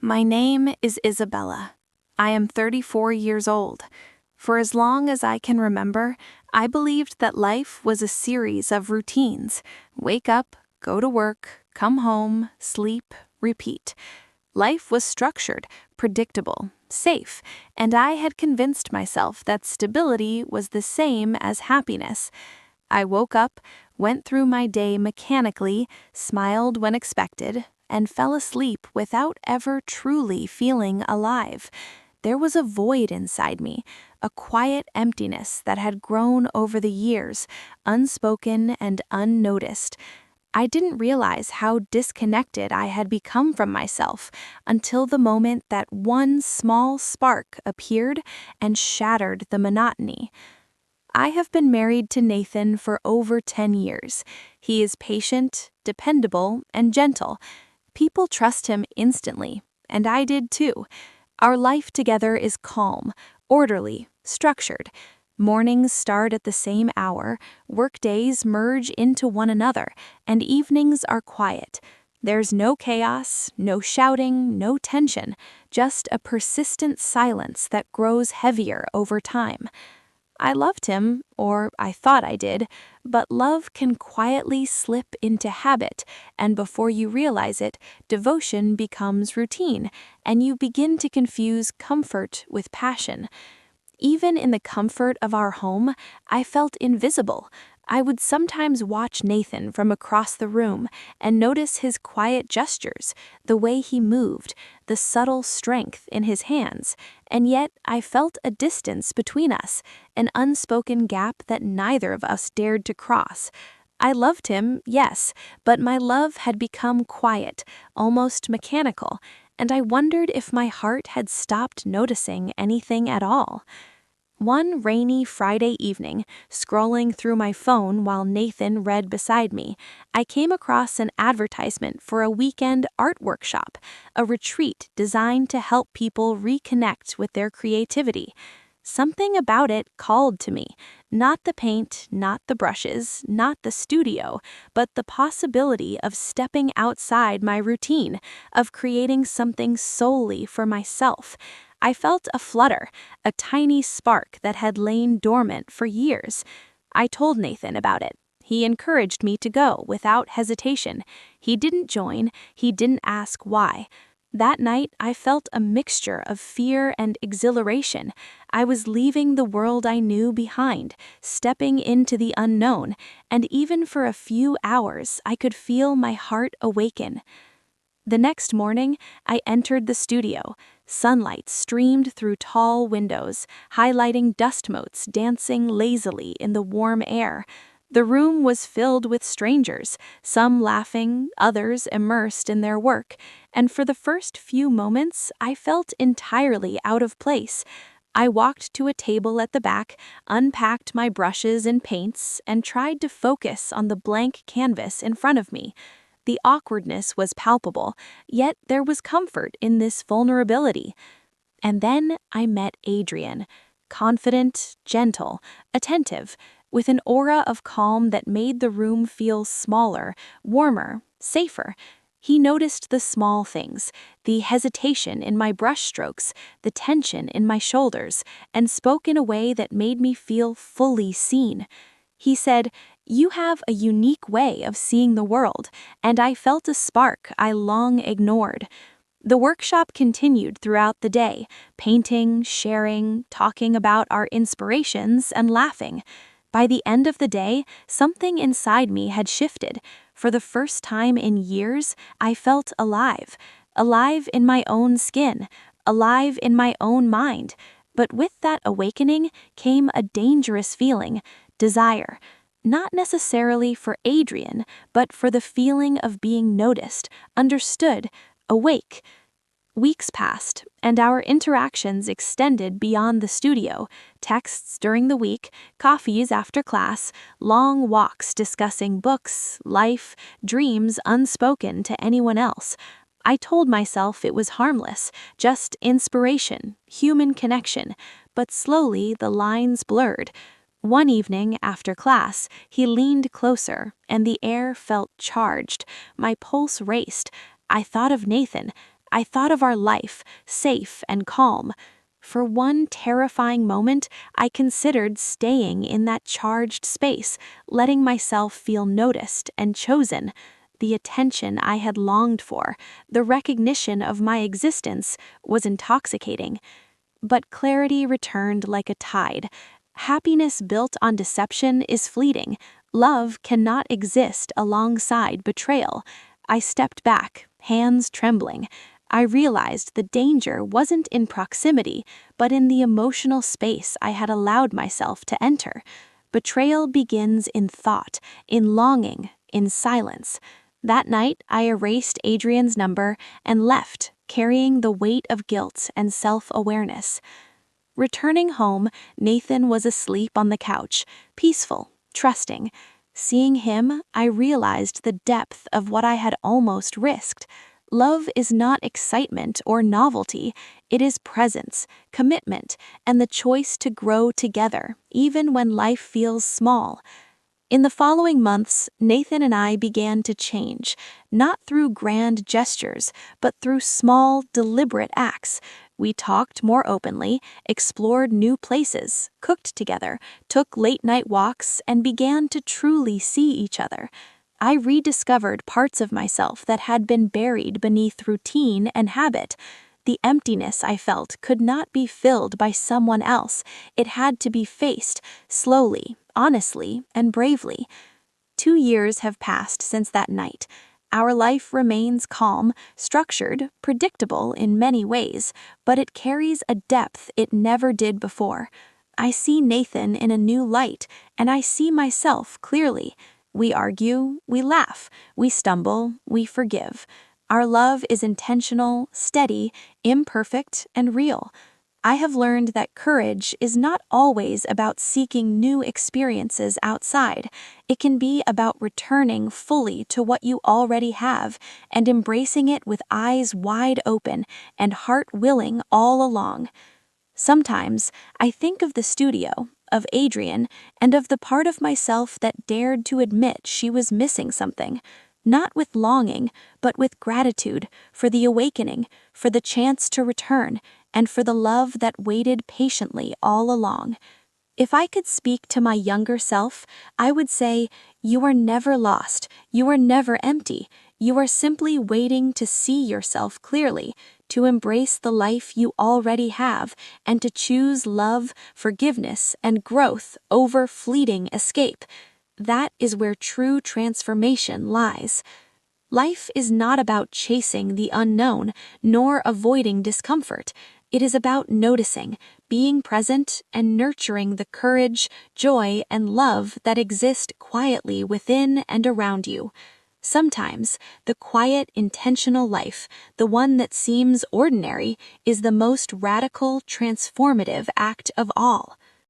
My name is Isabella. I am 34 years old. For as long as I can remember, I believed that life was a series of routines. Wake up, go to work, come home, sleep, repeat. Life was structured, predictable, safe, and I had convinced myself that stability was the same as happiness. I woke up, went through my day mechanically, smiled when expected, and fell asleep without ever truly feeling alive. There was a void inside me, a quiet emptiness that had grown over the years, unspoken and unnoticed. I didn't realize how disconnected I had become from myself until the moment that one small spark appeared and shattered the monotony. I have been married to Nathan for over 10 years. He is patient, dependable, and gentle. People trust him instantly, and I did too. Our life together is calm, orderly, structured. Mornings start at the same hour, workdays merge into one another, and evenings are quiet. There's no chaos, no shouting, no tension, just a persistent silence that grows heavier over time. I loved him, or I thought I did, but love can quietly slip into habit, and before you realize it, devotion becomes routine, and you begin to confuse comfort with passion. Even in the comfort of our home, I felt invisible. I would sometimes watch Nathan from across the room and notice his quiet gestures, the way he moved, the subtle strength in his hands, and yet I felt a distance between us, an unspoken gap that neither of us dared to cross. I loved him, yes, but my love had become quiet, almost mechanical, and I wondered if my heart had stopped noticing anything at all. One rainy Friday evening, scrolling through my phone while Nathan read beside me, I came across an advertisement for a weekend art workshop, a retreat designed to help people reconnect with their creativity. Something about it called to me, not the paint, not the brushes, not the studio, but the possibility of stepping outside my routine, of creating something solely for myself. I felt a flutter, a tiny spark that had lain dormant for years. I told Nathan about it. He encouraged me to go without hesitation. He didn't join, he didn't ask why. That night, I felt a mixture of fear and exhilaration. I was leaving the world I knew behind, stepping into the unknown, and even for a few hours, I could feel my heart awaken. The next morning, I entered the studio. Sunlight streamed through tall windows, highlighting dust motes dancing lazily in the warm air. The room was filled with strangers, some laughing, others immersed in their work, and for the first few moments, I felt entirely out of place. I walked to a table at the back, unpacked my brushes and paints, and tried to focus on the blank canvas in front of me. The awkwardness was palpable, yet there was comfort in this vulnerability. And then I met Adrian, confident, gentle, attentive, with an aura of calm that made the room feel smaller, warmer, safer. He noticed the small things, the hesitation in my brushstrokes, the tension in my shoulders, and spoke in a way that made me feel fully seen. He said, "You have a unique way of seeing the world," and I felt a spark I long ignored. The workshop continued throughout the day, painting, sharing, talking about our inspirations, and laughing. By the end of the day, something inside me had shifted. For the first time in years, I felt alive. Alive in my own skin, alive in my own mind. But with that awakening came a dangerous feeling, desire. Not necessarily for Adrian, but for the feeling of being noticed, understood, awake. Weeks passed, and our interactions extended beyond the studio. Texts during the week, coffees after class, long walks discussing books, life, dreams unspoken to anyone else. I told myself it was harmless, just inspiration, human connection, but slowly the lines blurred. One evening after class, he leaned closer, and the air felt charged. My pulse raced. I thought of Nathan. I thought of our life, safe and calm. For one terrifying moment, I considered staying in that charged space, letting myself feel noticed and chosen. The attention I had longed for, the recognition of my existence, was intoxicating. But clarity returned like a tide. Happiness built on deception is fleeting. Love cannot exist alongside betrayal. I stepped back, hands trembling. I realized the danger wasn't in proximity, but in the emotional space I had allowed myself to enter. Betrayal begins in thought, in longing, in silence. That night, I erased Adrian's number and left, carrying the weight of guilt and self-awareness. Returning home, Nathan was asleep on the couch, peaceful, trusting. Seeing him, I realized the depth of what I had almost risked. Love is not excitement or novelty, it is presence, commitment, and the choice to grow together, even when life feels small. In the following months, Nathan and I began to change, not through grand gestures, but through small, deliberate acts. We talked more openly, explored new places, cooked together, took late-night walks, and began to truly see each other. I rediscovered parts of myself that had been buried beneath routine and habit. The emptiness I felt could not be filled by someone else. It had to be faced, slowly, honestly, and bravely. 2 years have passed since that night. Our life remains calm, structured, predictable in many ways, but it carries a depth it never did before. I see Nathan in a new light, and I see myself clearly. We argue, we laugh, we stumble, we forgive. Our love is intentional, steady, imperfect, and real. I have learned that courage is not always about seeking new experiences outside. It can be about returning fully to what you already have and embracing it with eyes wide open and heart willing all along. Sometimes I think of the studio, of Adrian, and of the part of myself that dared to admit she was missing something. Not with longing, but with gratitude for the awakening, for the chance to return, and for the love that waited patiently all along. If I could speak to my younger self, I would say, you are never lost, you are never empty, you are simply waiting to see yourself clearly, to embrace the life you already have, and to choose love, forgiveness, and growth over fleeting escape. That is where true transformation lies. Life is not about chasing the unknown, nor avoiding discomfort. It is about noticing, being present, and nurturing the courage, joy, and love that exist quietly within and around you. Sometimes, the quiet, intentional life, the one that seems ordinary, is the most radical, transformative act of all.